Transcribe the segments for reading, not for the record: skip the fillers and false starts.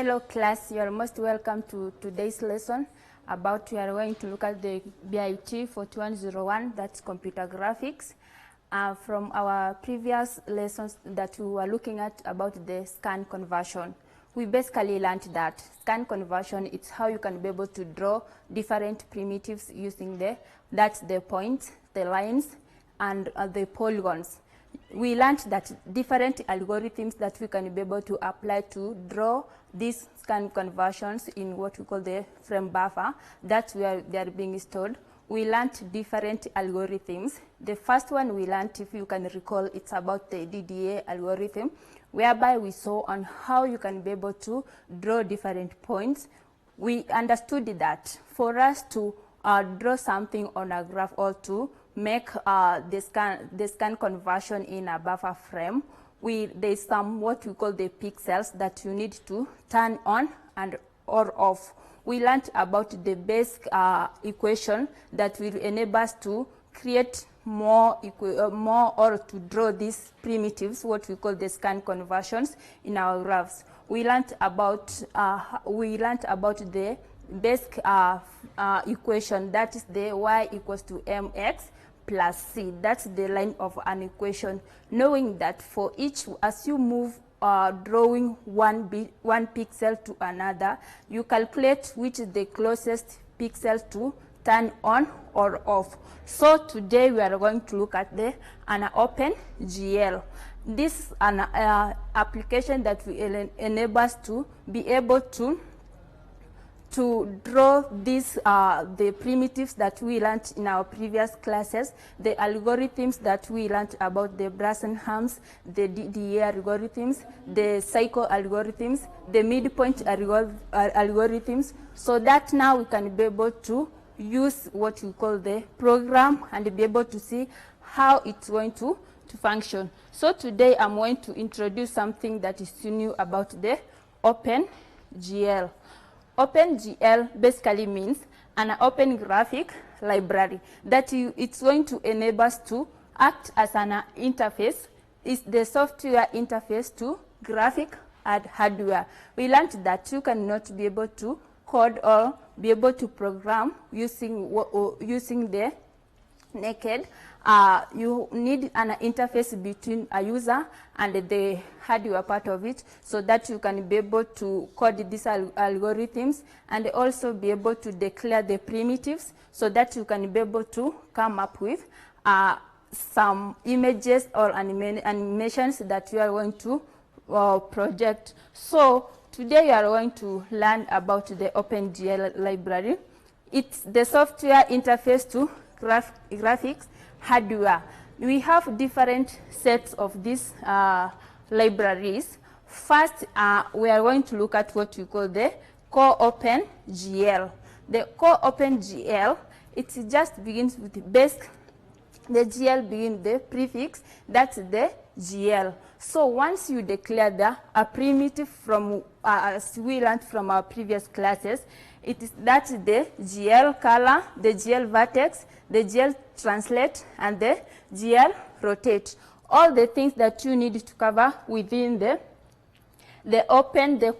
Hello class, you are most welcome to today's lesson about we are going to look at the BIT4101, that's computer graphics. From our previous lessons that we were looking at about the scan conversion. We basically learned that scan conversion, it's how you can be able to draw different primitives using that's the points, the lines, and the polygons. We learned that different algorithms that we can be able to apply to draw these scan conversions in what we call the frame buffer. That's where they are being stored. We learned different algorithms. The first one we learned, if you can recall, it's about the DDA algorithm, whereby we saw on how you can be able to draw different points. We understood that for us to draw something on a graph or to make the scan conversion in a buffer frame, there's some what we call the pixels that you need to turn on and or off. We learned about the basic equation that will enable us to create more or to draw these primitives, what we call the scan conversions in our graphs. We learned about the basic equation, that is the y equals to mx plus c. That's the line of an equation, knowing that for each, as you move drawing one pixel to another, you calculate which is the closest pixel to turn on or off. So today we are going to look at an OpenGL. This is an application that will enable us to be able to draw these the primitives that we learned in our previous classes, the algorithms that we learned about the Brassenhams, the DDA algorithms, the cycle algorithms, the midpoint algorithms, so that now we can be able to use what we call the program and be able to see how it's going to function. So today I'm going to introduce something that is new about the OpenGL. OpenGL basically means an open graphic library that it's going to enable us to act as an interface. It's the software interface to graphic and hardware. We learned that you cannot be able to code or be able to program using the naked. You need an interface between a user and the hardware part of it, so that you can be able to code these algorithms and also be able to declare the primitives, so that you can be able to come up with some images or animations that you are going to project. So today you are going to learn about the OpenGL library. It's the software interface to graphics hardware. We have different sets of these libraries. First, we are going to look at what we call the core OpenGL. The core OpenGL, it just begins with the basic. The GL begins the prefix, that's the GL. So once you declare a primitive from, as we learned from our previous classes, that's the GL color, the GL vertex, the GL translate, and the GL rotate. All the things that you need to cover within the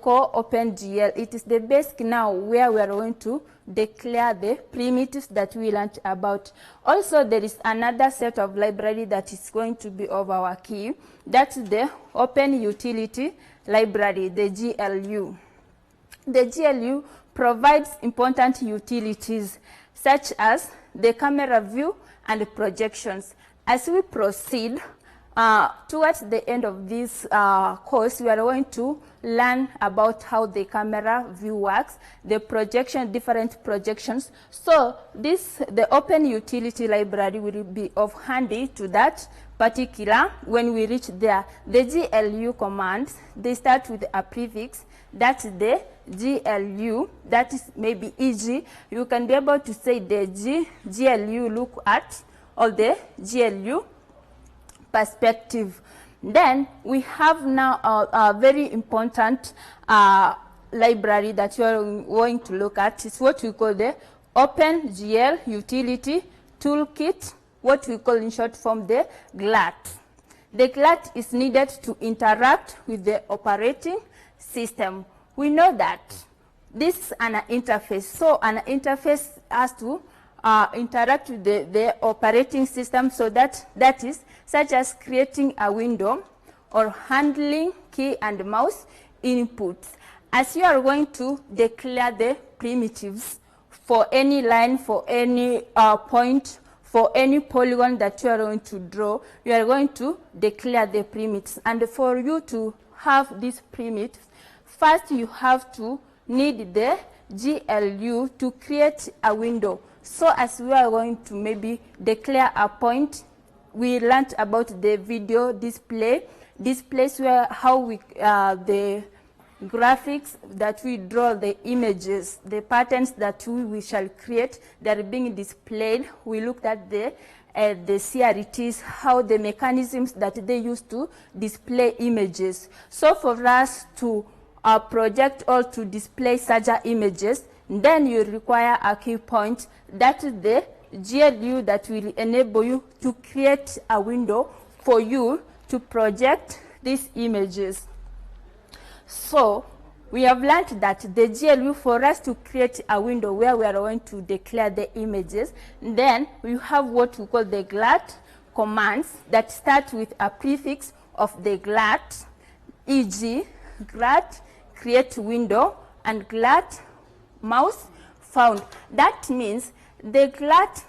core OpenGL. It is the basic now where we are going to declare the primitives that we learned about. Also, there is another set of library that is going to be of our key. That's the Open Utility Library, the GLU. The GLU provides important utilities such as the camera view and projections. As we proceed towards the end of this course, we are going to learn about how the camera view works, the projection, different projections. So the Open Utility Library will be of handy to that particular when we reach there. The GLU commands, they start with a prefix, that's the GLU, that is maybe EG. You can be able to say the GLU look at, or the GLU perspective. Then we have now a very important library that you are going to look at. It's what we call the OpenGL Utility Toolkit, what we call in short form the GLUT. The GLUT is needed to interact with the operating system. we know that this is an interface. So an interface has to interact with the operating system, so that is such as creating a window or handling key and mouse inputs. As you are going to declare the primitives for any line, for any point, for any polygon that you are going to draw, you are going to declare the primitives. And for you to have these primitives, first you have to need the GLU to create a window. So as we are going to maybe declare a point, we learned about the video display, displays where how we the graphics that we draw, the images, the patterns that we shall create, that are being displayed. We looked at the CRTs, how the mechanisms that they use to display images. So for us to project or to display such images, then you require a key point, that is the GLU that will enable you to create a window for you to project these images. So we have learned that the GLU, for us to create a window where we are going to declare the images, then we have what we call the GLUT commands that start with a prefix of the GLUT, e.g. GLUT create window and GLUT mouse found. That means the GLUT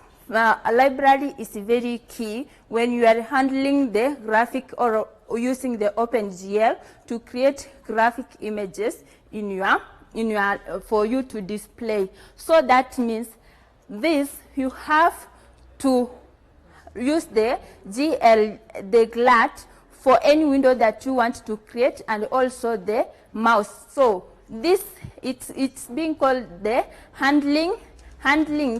library is very key when you are handling the graphic or using the OpenGL to create graphic images in your for you to display. So that means this, you have to use the GLUT for any window that you want to create, and also the mouse. So this, it's being called the handling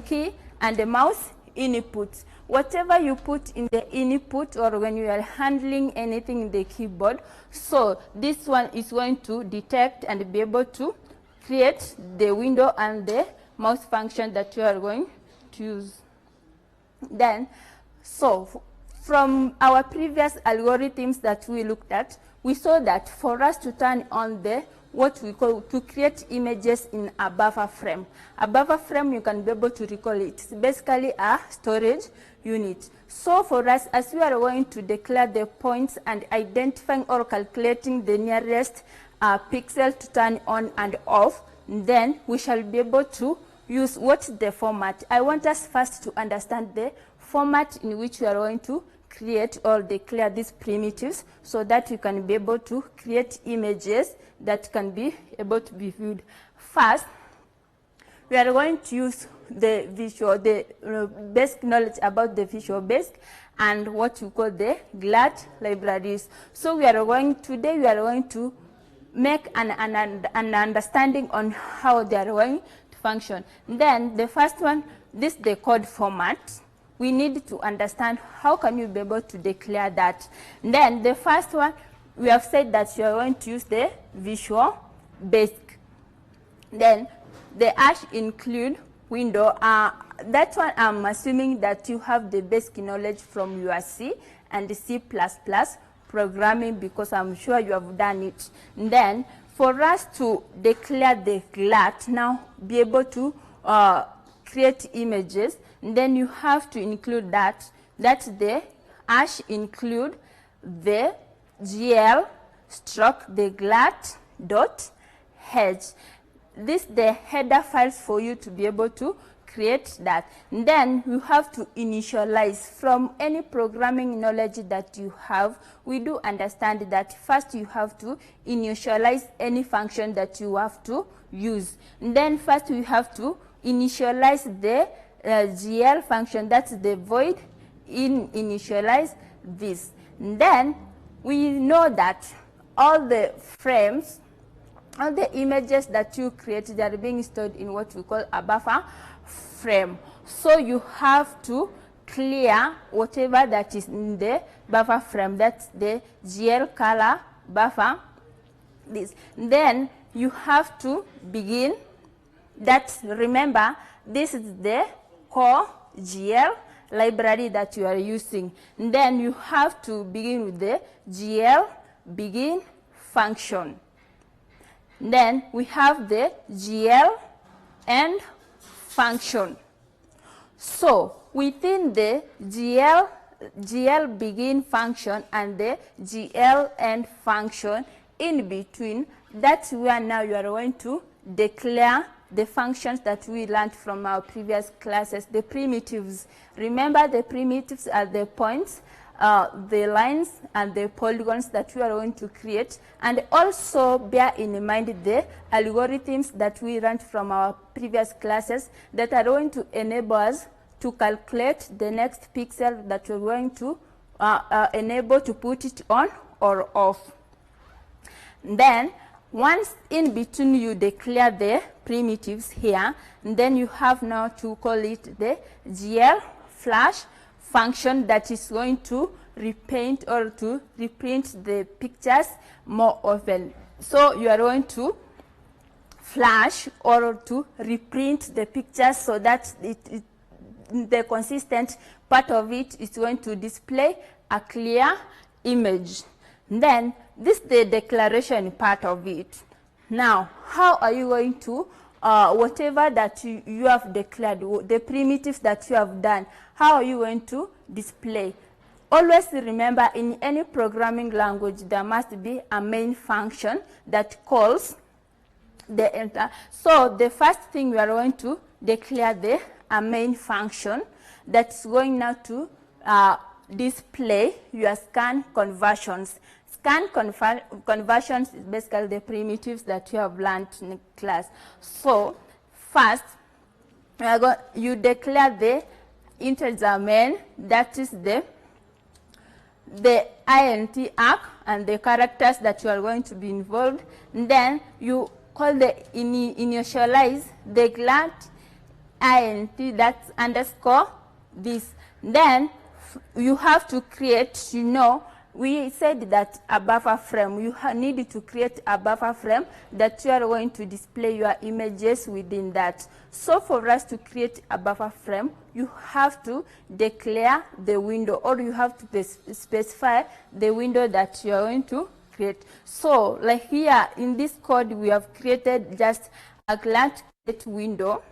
key and the mouse inputs. Whatever you put in the input, or when you are handling anything in the keyboard, so this one is going to detect and be able to create the window and the mouse function that you are going to use. Then, so from our previous algorithms that we looked at, we saw that for us to turn on the what we call to create images in a buffer frame. A buffer frame, you can be able to recall it. It's basically a storage unit. So for us, as we are going to declare the points and identifying or calculating the nearest pixel to turn on and off, then we shall be able to use what's the format. I want us first to understand the format in which we are going to create or declare these primitives, so that you can be able to create images that can be able to be viewed. First, we are going to use the visual, the basic knowledge about the Visual Basic and what we call the GLUT libraries. So we are going to make an understanding on how they are going to function. Then the first one, this is the code format. We need to understand how can you be able to declare that. Then the first one, we have said that you are going to use the Visual Basic. Then the #include window, that one I'm assuming that you have the basic knowledge from your C and C++ programming, because I'm sure you have done it. And then for us to declare the GLUT, now be able to create images, then you have to include that. That's the #include the GL stroke the GLUT.h. This is the header files for you to be able to create that. And then you have to initialize from any programming knowledge that you have. We do understand that first you have to initialize any function that you have to use. And then first you have to initialize the GL function, that's the void initialize this. And then we know that all the frames, all the images that you create, they are being stored in what we call a buffer frame. So you have to clear whatever that is in the buffer frame, that's the GL color buffer. This. Then you have to begin. That, remember, this is the core GL library that you are using. And then you have to begin with the GL begin function. Then we have the GL and function. So within the GL begin function and the GL end function, in between, that's where now you are going to declare the functions that we learned from our previous classes, the primitives. Remember, the primitives are the points, the lines and the polygons that we are going to create, and also bear in mind the algorithms that we learned from our previous classes that are going to enable us to calculate the next pixel that we're going to enable to put it on or off. Then once in between you declare the primitives here, then you have now to call it the GL flash function that is going to repaint or to reprint the pictures more often. So you are going to flash or to reprint the pictures so that the consistent part of it is going to display a clear image. Then this is the declaration part of it. Now, how are you going to, whatever that you have declared, the primitives that you have done, how are you going to display? Always remember, in any programming language, there must be a main function that calls the enter. So the first thing we are going to declare a main function that's going now to display your scan conversions. Scan conversions is basically the primitives that you have learned in class. So first, you declare the integer main, that is the int arc and the characters that you are going to be involved. And then you call the initialize the GLUT int, that's underscore this. Then you have to create, we said that a buffer frame. You need to create a buffer frame that you are going to display your images within that. So for us to create a buffer frame, you have to declare the window, or you have to specify the window that you are going to create. So like here in this code, we have created just a GLUT window.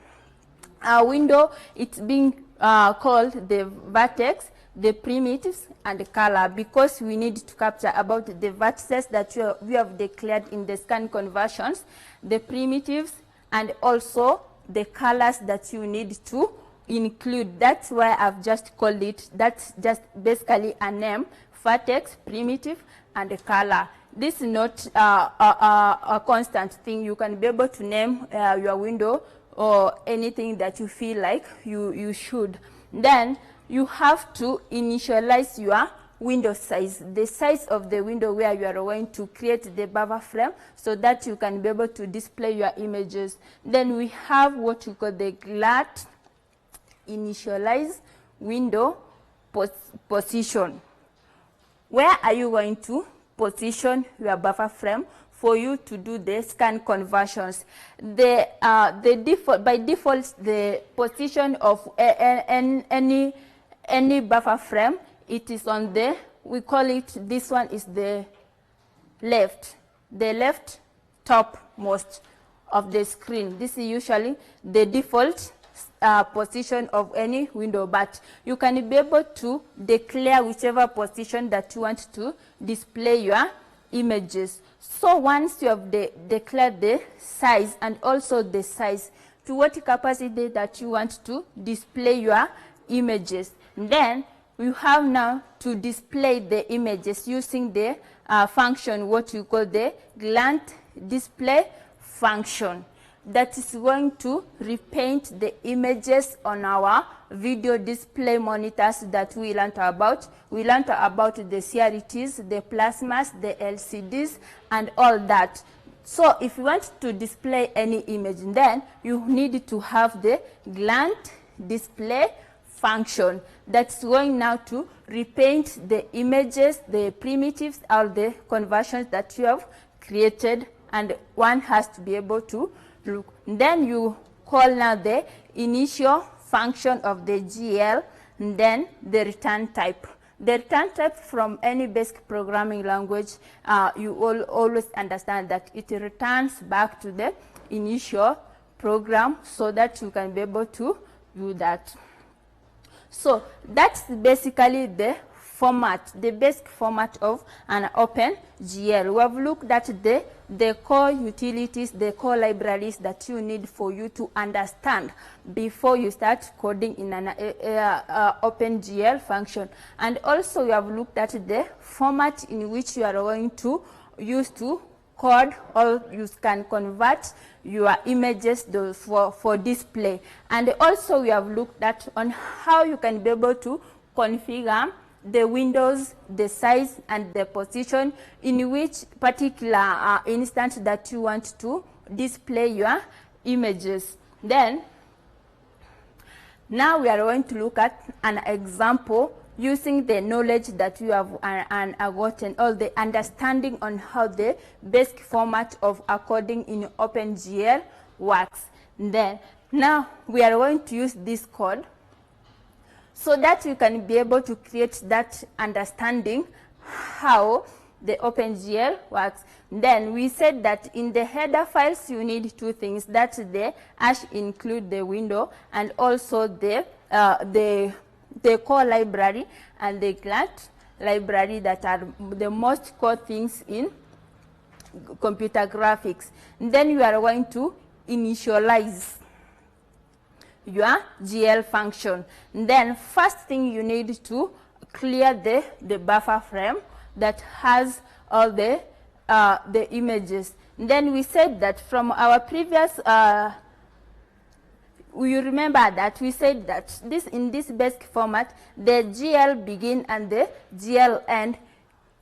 Our window, it's being called the vertex, the primitives, and the color, because we need to capture about the vertices that we have declared in the scan conversions, the primitives, and also the colors that you need to include. That's why I've just called it, that's just basically a name, vertex, primitive, and the color. This is not a constant thing. You can be able to name your window or anything that you feel like you should. Then you have to initialize your window size, the size of the window where you are going to create the buffer frame, so that you can be able to display your images. Then we have what we call the GLUT initialize window position. Where are you going to position your buffer frame for you to do the scan conversions? The default, by default, the position of any buffer frame, it is on the, we call it, this one is the left topmost of the screen. This is usually the default position of any window, but you can be able to declare whichever position that you want to display your images. So once you have declared the size and also the size to what capacity that you want to display your images, then you have now to display the images using the function, what you call the GLUT display function, that is going to repaint the images on our video display monitors that we learned about. We learned about the CRTs, the plasmas, the LCDs, and all that. So if you want to display any image, then you need to have the GLUT display function that's going now to repaint the images, the primitives, or the conversions that you have created, and one has to be able to look. Then you call now the initial function of the GL, and then the return type. The return type from any basic programming language, you always understand that it returns back to the initial program so that you can be able to do that. So that's basically the format, the basic format of an OpenGL. We have looked at the core utilities, the core libraries that you need for you to understand before you start coding in an OpenGL function. And also we have looked at the format in which you are going to use to code, or you can convert your images for display. And also we have looked at on how you can be able to configure the windows, the size, and the position in which particular instance that you want to display your images. Then, now we are going to look at an example using the knowledge that you have gotten, or the understanding on how the basic format of coding in OpenGL works. Then, now we are going to use this code so that you can be able to create that understanding how the OpenGL works. Then we said that in the header files you need two things. That's the #include the window, and also the core library and the GLUT library that are the most core things in computer graphics. And then you are going to initialize your GL function. And then first thing you need to clear the buffer frame that has all the images. And then we said that from our previous you remember that we said that in this basic format, the GL begin and the GL end,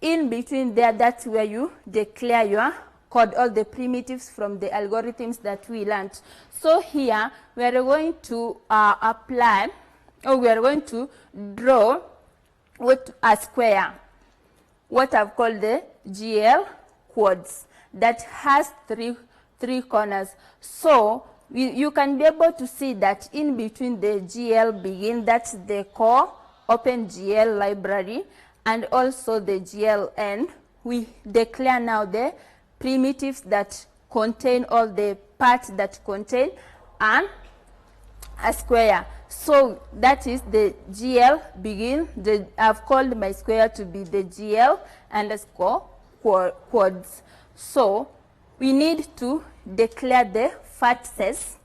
in between there, that's where you declare your code, all the primitives from the algorithms that we learned. So here we are going to apply, or we are going to draw a square, what I've called the GL quads, that has three corners. So you can be able to see that in between the GL begin, that's the core OpenGL library, and also the GL end, we declare now the primitives that contain all the parts that contain a square. So that is the GL begin. I've called my square to be the GL underscore quads. So we need to declare the vertices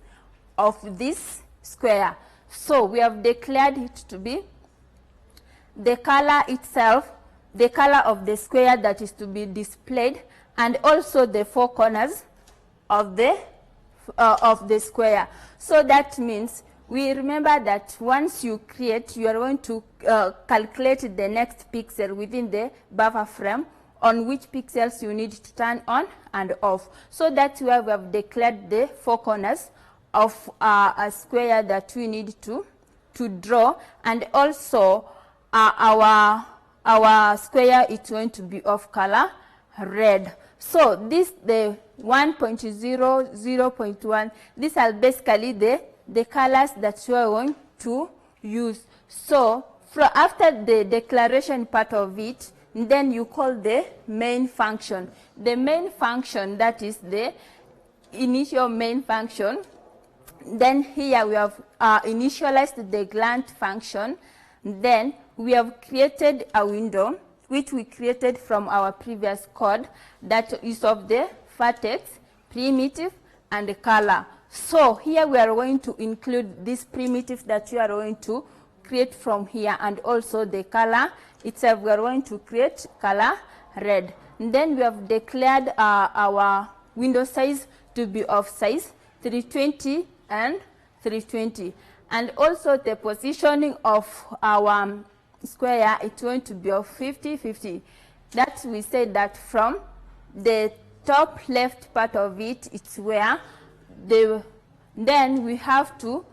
of this square. So we have declared it to be the color itself, the color of the square that is to be displayed, and also the four corners of the square. So that means we remember that once you create, you are going to calculate the next pixel within the buffer frame, on which pixels you need to turn on and off. So that's where we have declared the four corners of a square that we need to draw, and also our square is going to be of color red. So this, the 1.0, 0.1, these are basically the colors that you are going to use. So after the declaration part of it, then you call the main function. The main function, that is the initial main function. Then here we have initialized the GLUT function. Then we have created a window, which we created from our previous code, that is of the vertex, primitive, and the color. So here we are going to include this primitive that you are going to create from here, and also the color itself. We are going to create color red. And then we have declared our window size to be of size 320 and 320. And also the positioning of our square, it's going to be of 50, 50. That we said that from the top left part of it, it's where then we have to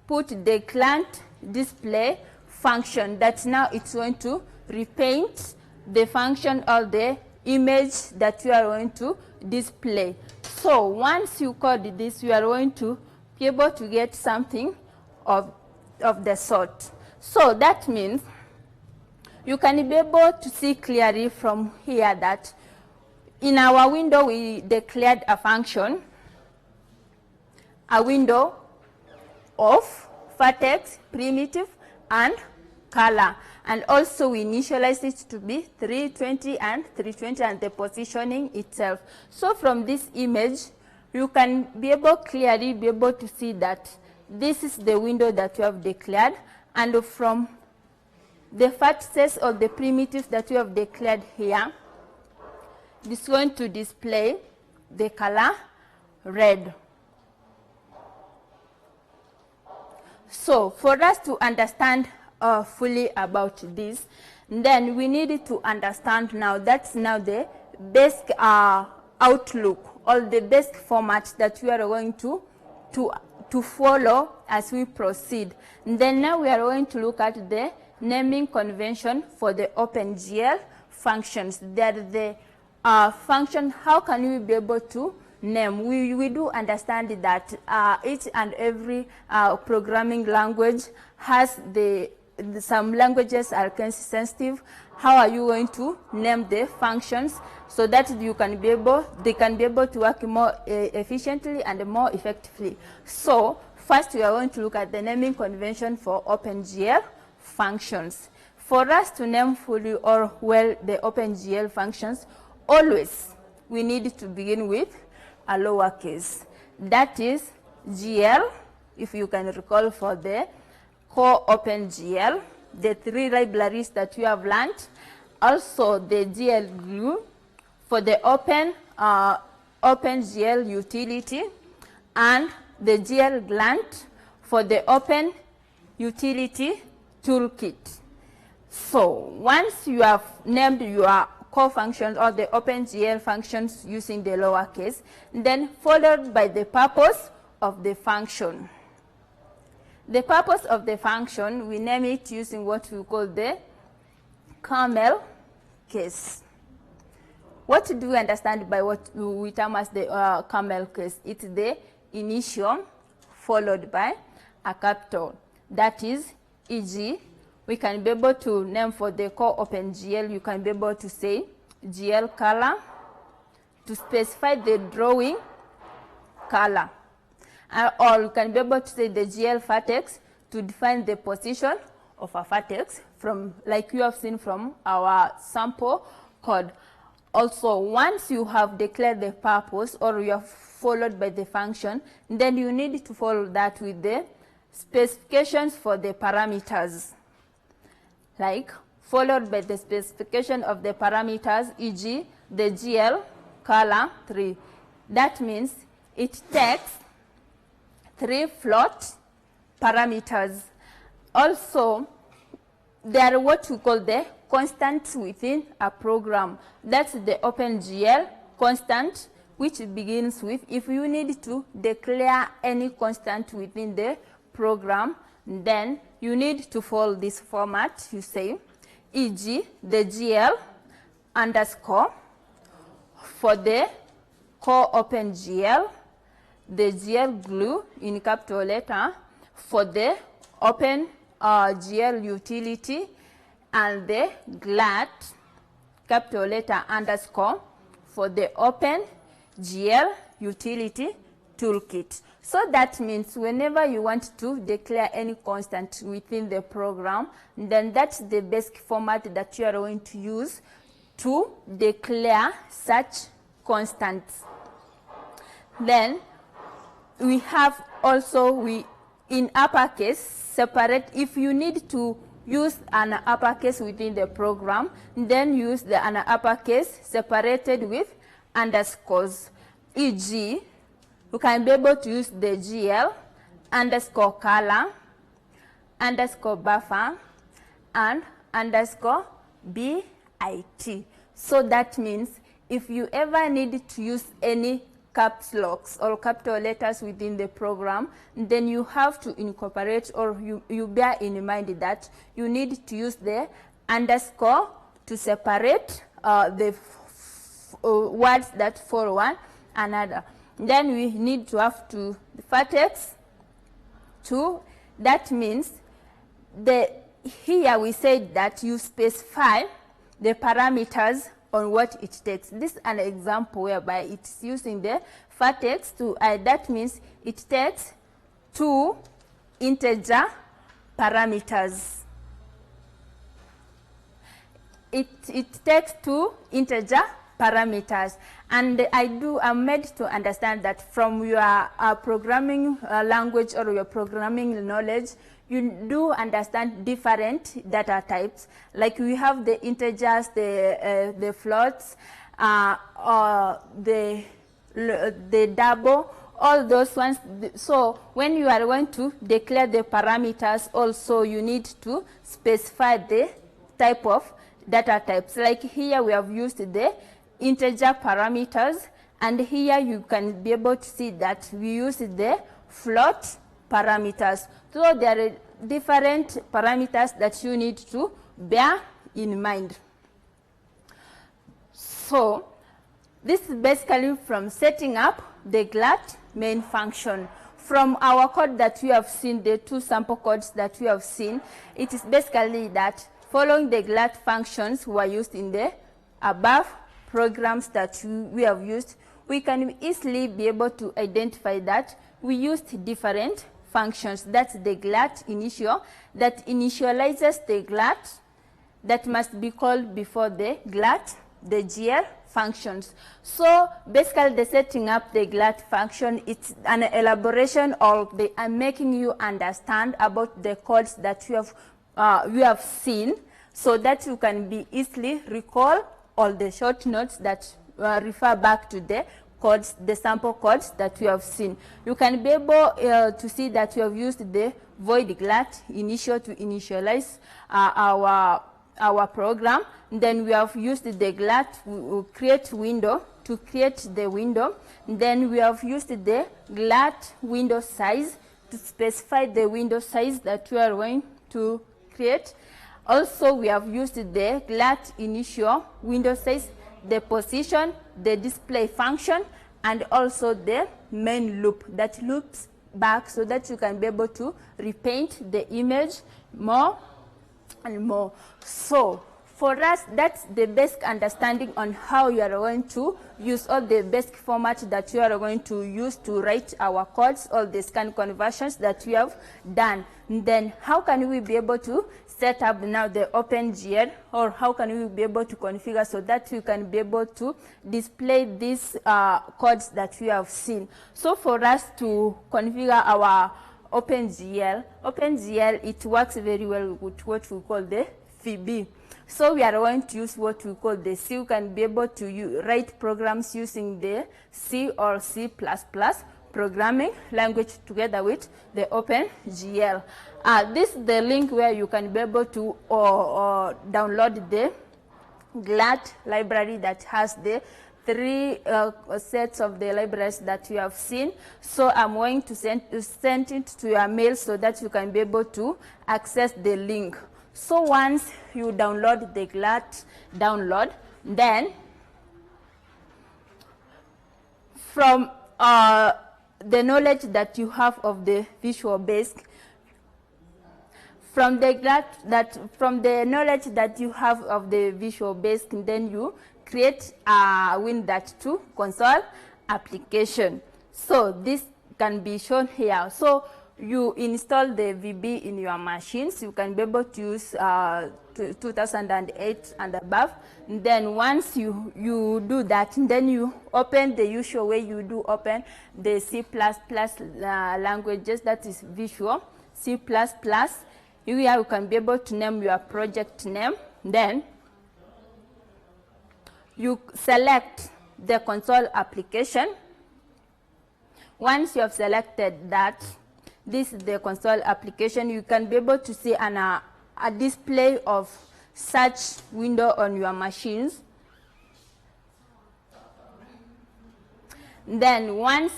put the GLUT display function, that now it's going to repaint the function of the image that you are going to display. So once you code this, you are going to be able to get something of the sort. So that means You can be able to see clearly from here that in our window we declared a function, a window of vertex, primitive, and color. And also we initialized it to be 320 and 320 and the positioning itself. So from this image, you can be able clearly be able to see that this is the window that you have declared, and from the vertices or the primitives that you have declared here, it's going to display the color red. So for us to understand fully about this, then we need to understand now that's now the basic outlook or the basic format that we are going to follow as we proceed. And then now we are going to look at the naming convention for the OpenGL functions. That the function, how can we be able to name? We do understand that each and every programming language has some languages are case sensitive. How are you going to name the functions so that you can be able, they can be able to work more efficiently and more effectively? So first we are going to look at the naming convention for OpenGL functions. For us to name fully or well the OpenGL functions, always we need to begin with a lowercase. That is GL, if you can recall for the core OpenGL, the 3 libraries that you have learned, also the GLUT for the OpenGL utility, and the GLUT for the Open Utility Toolkit. So once you have named your core functions or the OpenGL functions using the lowercase, then followed by the purpose of the function. The purpose of the function, we name it using what we call the camel case. What do we understand by what we term as the camel case? It's the initial followed by a capital. That is, e.g., we can be able to name for the core OpenGL, you can be able to say GL color to specify the drawing color. Or you can be able to say the GL vertex to define the position of a vertex, from like you have seen from our sample code. Also, once you have declared the purpose or you have followed by the function, then you need to follow that with the specifications for the parameters. Like followed by the specification of the parameters, e.g. the GL color 3. That means it takes 3 float parameters. Also, there are what we call the constants within a program. That's the OpenGL constant, which begins with, if you need to declare any constant within the program, then you need to follow this format. You say, e.g. the GL underscore for the core OpenGL, the GLUT in capital letter for the OpenGL utility, and the GLUT capital letter underscore for the OpenGL utility toolkit. So that means whenever you want to declare any constant within the program, then that's the basic format that you are going to use to declare such constants. Then we have also, in uppercase, separate. If you need to use an uppercase within the program, then use an uppercase separated with underscores. E.g., you can be able to use the GL underscore color, underscore buffer, and underscore BIT. So that means if you ever need to use any caps locks or capital letters within the program, then you have to incorporate, or you bear in mind that you need to use the underscore to separate the words that follow one another. Then we need to have to vertex 2. That means the here we said that you specify the parameters on what it takes. This is an example whereby it's using the vertex to, that means it takes 2 integer parameters. It takes 2 integer parameters, and I'm made to understand that from your programming language or your programming knowledge, you do understand different data types. Like we have the integers, the floats, or the double, all those ones. So when you are going to declare the parameters, also you need to specify the type of data types. Like here we have used the integer parameters, and here you can be able to see that we use the float parameters. So there are different parameters that you need to bear in mind. So this is basically from setting up the GLUT main function. From our code that we have seen, the 2 sample codes that we have seen, it is basically that following the GLUT functions were used in the above programs that we have used, we can easily be able to identify that we used different functions. That's the GLUT initial that initializes the GLUT that must be called before the GLUT, the GL functions. So basically the setting up the GLUT function, it's an elaboration of the making you understand about the codes that we have seen, so that you can be easily recall all the short notes that refer back to the codes, the sample codes that we have seen. You can be able to see that we have used the void GLUT initial to initialize our program. Then we have used the GLUT create window to create the window. Then we have used the GLUT window size to specify the window size that we are going to create. Also, we have used the GLUT initial window size, the position, the display function, and also the main loop that loops back so that you can be able to repaint the image more and more. So for us, that's the basic understanding on how you are going to use all the basic format that you are going to use to write our codes, all the scan conversions that we have done. And then how can we be able to set up now the OpenGL, or how can we be able to configure so that we can be able to display these codes that we have seen. So for us to configure our OpenGL, it works very well with what we call the VB. So we are going to use what we call the C. You can be able to write programs using the C or C++ programming language together with the OpenGL. This is the link where you can be able to download the GLUT library that has the 3 sets of the libraries that you have seen. So I'm going to send it to your mail so that you can be able to access the link. So once you download the GLUT download, then from the knowledge that you have of the Visual Basic, from the knowledge that you have of the Visual Basic, then you create a Win.2 console application. So this can be shown here. So you install the VB in your machines. You can be able to use 2008 and above. And then once you do that, then you open the usual way you do open the C++ languages, that is Visual C++. Here you can be able to name your project name. Then you select the console application. Once you have selected that, this is the console application. You can be able to see a display of such window on your machines. Then once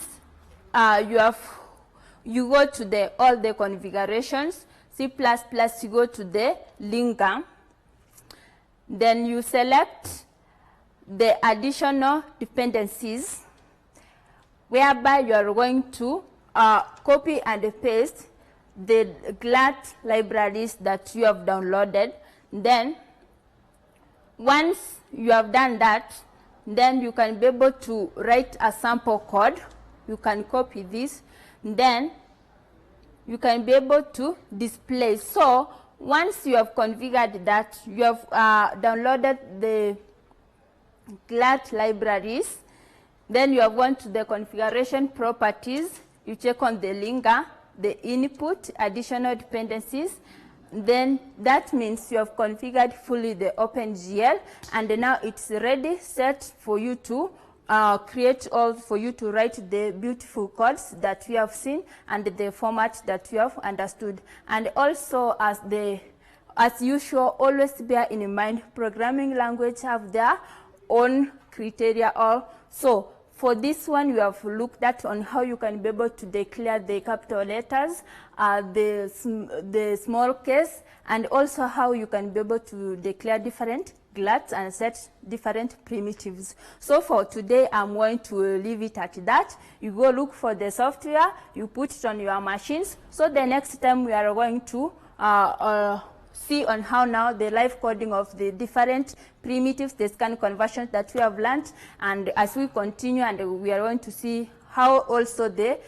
you go to all the configurations, C++, you go to the linker. Then you select the additional dependencies, whereby you are going to copy and paste the GLUT libraries that you have downloaded. Then once you have done that, then you can be able to write a sample code. You can copy this, then you can be able to display. So once you have configured that, you have downloaded the GLUT libraries, then you have gone to the configuration properties, you check on the linker, the input, additional dependencies, then that means you have configured fully the OpenGL, and now it's ready, set for you to for you to write the beautiful codes that we have seen and the format that we have understood. And also, as usual, always bear in mind programming language have their own criteria. Also, for this one, we have looked at on how you can be able to declare the capital letters, the small case, and also how you can be able to declare different GLUTs and set different primitives. So for today, I'm going to leave it at that. You go look for the software, you put it on your machines. So the next time we are going to see on how now the live coding of the different primitives, the scan conversions that we have learned. And as we continue, and we are going to see how also the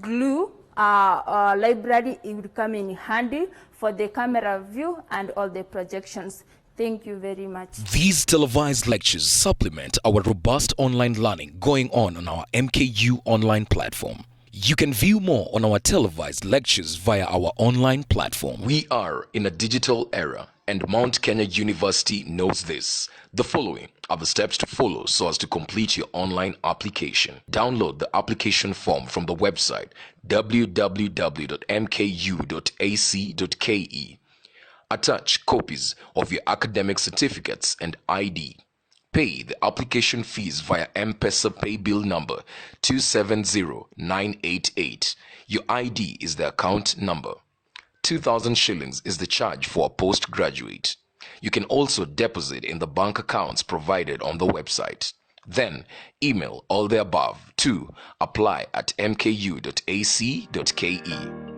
GLUT library will come in handy for the camera view and all the projections. Thank you very much. These televised lectures supplement our robust online learning going on our MKU online platform. You can view more on our televised lectures via our online platform. We are in a digital era, and Mount Kenya University knows this. The following are the steps to follow so as to complete your online application. Download the application form from the website www.mku.ac.ke. Attach copies of your academic certificates and ID. Pay the application fees via M-Pesa pay bill number 270988. Your ID is the account number. 2,000 shillings is the charge for a postgraduate. You can also deposit in the bank accounts provided on the website. Then email all the above to apply@mku.ac.ke.